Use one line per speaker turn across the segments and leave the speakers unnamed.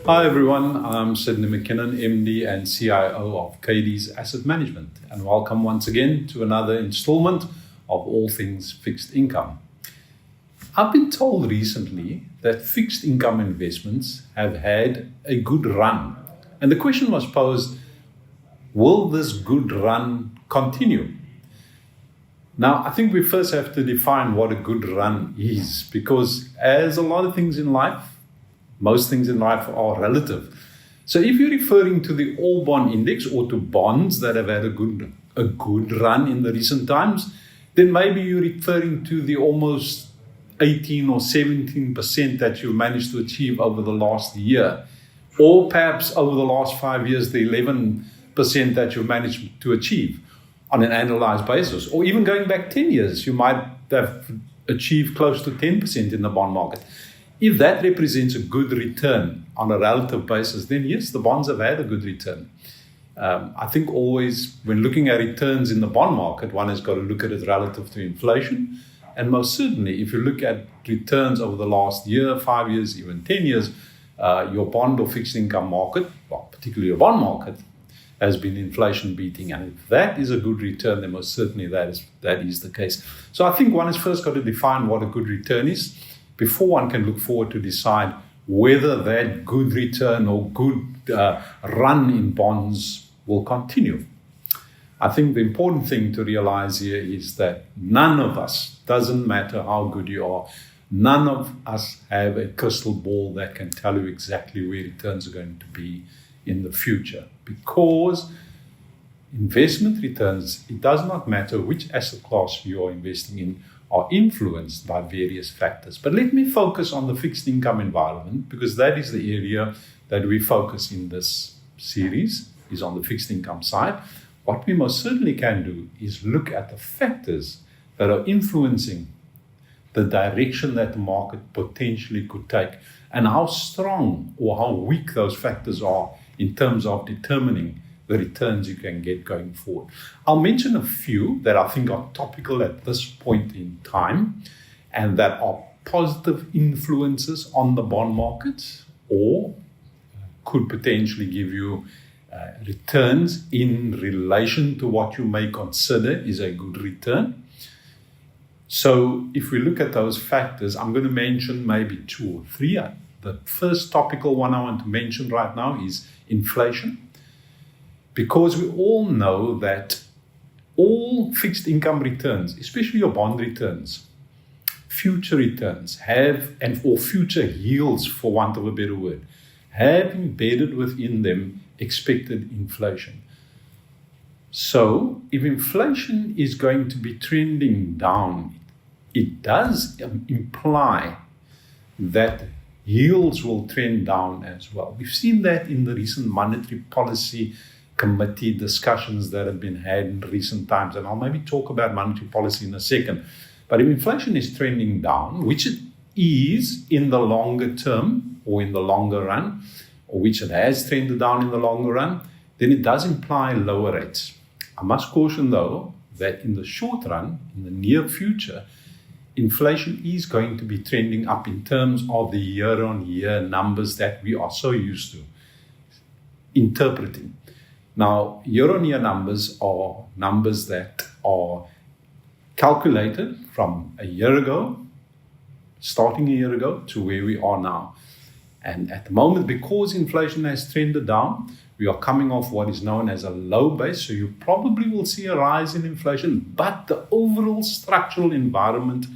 Hi everyone, I'm Sidney McKinnon, MD and CIO of Cadiz Asset Management, and welcome once again to another installment of All Things Fixed Income. I've been told recently that fixed income investments have had a good run, and the question was posed, will this good run continue? Now, I think we first have to define what a good run is, because as a lot of things in life, most things in life are relative. So if you're referring to the All Bond Index or to bonds that have had a good run in the recent times, then maybe you're referring to the almost 18 or 17% that you managed to achieve over the last year, or perhaps over the last 5 years, the 11% that you managed to achieve on an annualized basis, or even going back 10 years, you might have achieved close to 10% in the bond market. If that represents a good return on a relative basis, then yes, the bonds have had a good return. I think always when looking at returns in the bond market, one has got to look at it relative to inflation. And most certainly, if you look at returns over the last year, 5 years, even 10 years, your bond or fixed income market, well, particularly your bond market, has been inflation beating. And if that is a good return, then most certainly that is the case. So I think one has first got to define what a good return is before one can look forward to decide whether that good return or good run in bonds will continue. I think the important thing to realize here is that none of us, doesn't matter how good you are, none of us have a crystal ball that can tell you exactly where returns are going to be in the future. Because investment returns, it does not matter which asset class you are investing in, are influenced by various factors. But let me focus on the fixed income environment, because that is the area that we focus in this series, is on the fixed income side. What we most certainly can do is look at the factors that are influencing the direction that the market potentially could take, and how strong or how weak those factors are in terms of determining the returns you can get going forward. I'll mention a few that I think are topical at this point in time and that are positive influences on the bond markets or could potentially give you returns in relation to what you may consider is a good return. So if we look at those factors, I'm going to mention maybe 2 or 3. The first topical one I want to mention right now is inflation. Because we all know that all fixed income returns, especially your bond returns, future returns or future yields, for want of a better word, have embedded within them expected inflation. So if inflation is going to be trending down, it does imply that yields will trend down as well. We've seen that in the recent monetary policy committee discussions that have been had in recent times, and I'll maybe talk about monetary policy in a second. But if inflation is trending down, which it is in the longer term or in the longer run, or which it has trended down in the longer run, then it does imply lower rates. I must caution though that in the short run, in the near future, inflation is going to be trending up in terms of the year-on-year numbers that we are so used to interpreting. Now, year-on-year numbers are numbers that are calculated from a year ago, starting a year ago, to where we are now. And at the moment, because inflation has trended down, we are coming off what is known as a low base, so you probably will see a rise in inflation, but the overall structural environment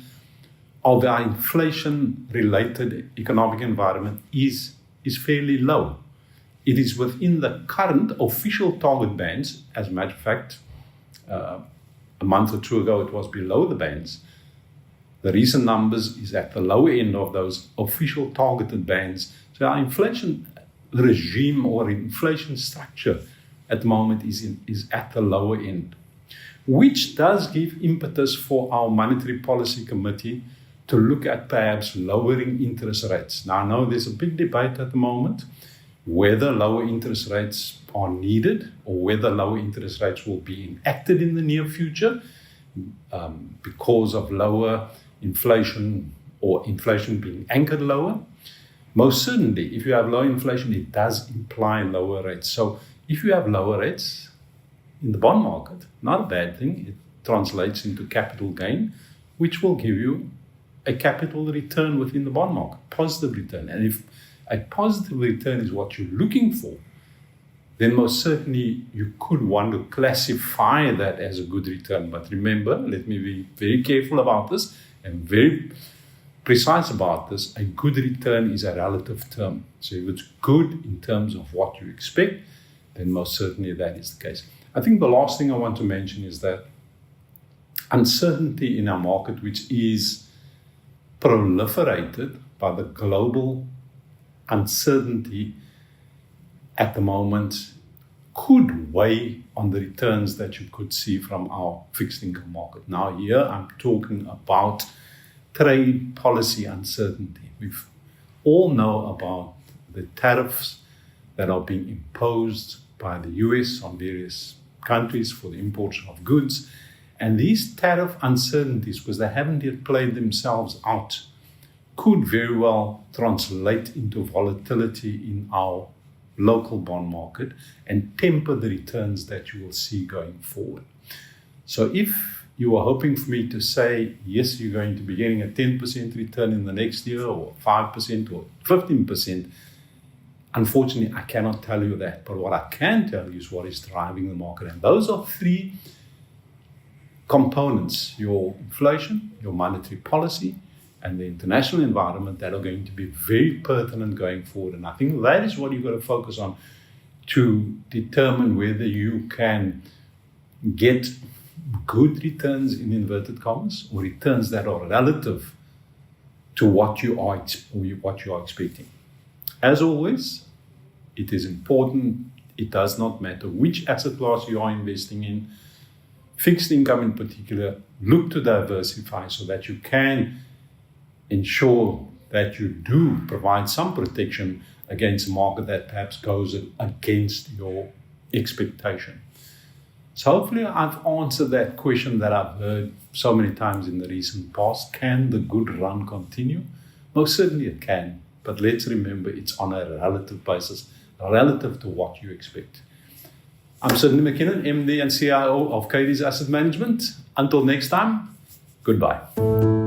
of our inflation-related economic environment is fairly low. It is within the current official target bands. As a matter of fact, a month or 2 ago, it was below the bands. The recent numbers is at the lower end of those official targeted bands. So our inflation regime or inflation structure at the moment is at the lower end, which does give impetus for our Monetary Policy Committee to look at perhaps lowering interest rates. Now, I know there's a big debate at the moment whether lower interest rates are needed or whether lower interest rates will be enacted in the near future because of lower inflation or inflation being anchored lower. Most certainly, if you have low inflation, it does imply lower rates. So if you have lower rates in the bond market, not a bad thing. It translates into capital gain, which will give you a capital return within the bond market, positive return. And if a positive return is what you're looking for, then most certainly you could want to classify that as a good return. But remember, let me be very careful about this and very precise about this. A good return is a relative term. So if it's good in terms of what you expect, then most certainly that is the case. I think the last thing I want to mention is that uncertainty in our market, which is proliferated by the global uncertainty at the moment, could weigh on the returns that you could see from our fixed income market. Now here I'm talking about trade policy uncertainty. We all know about the tariffs that are being imposed by the US on various countries for the imports of goods. And these tariff uncertainties, because they haven't yet played themselves out, could very well translate into volatility in our local bond market and temper the returns that you will see going forward. So if you are hoping for me to say, yes, you're going to be getting a 10% return in the next year, or 5% or 15%, unfortunately, I cannot tell you that. But what I can tell you is what is driving the market. And those are three components: your inflation, your monetary policy, and the international environment, that are going to be very pertinent going forward. And I think that is what you've got to focus on to determine whether you can get good returns, in inverted commas, or returns that are relative to what you are expecting. As always, it is important. It does not matter which asset class you are investing in. Fixed income in particular, look to diversify so that you can ensure that you do provide some protection against a market that perhaps goes against your expectation. So hopefully I've answered that question that I've heard so many times in the recent past. Can the good run continue? Most certainly it can, but let's remember it's on a relative basis, relative to what you expect. I'm Sidney McKinnon, MD and CIO of Cadiz Asset Management. Until next time, goodbye.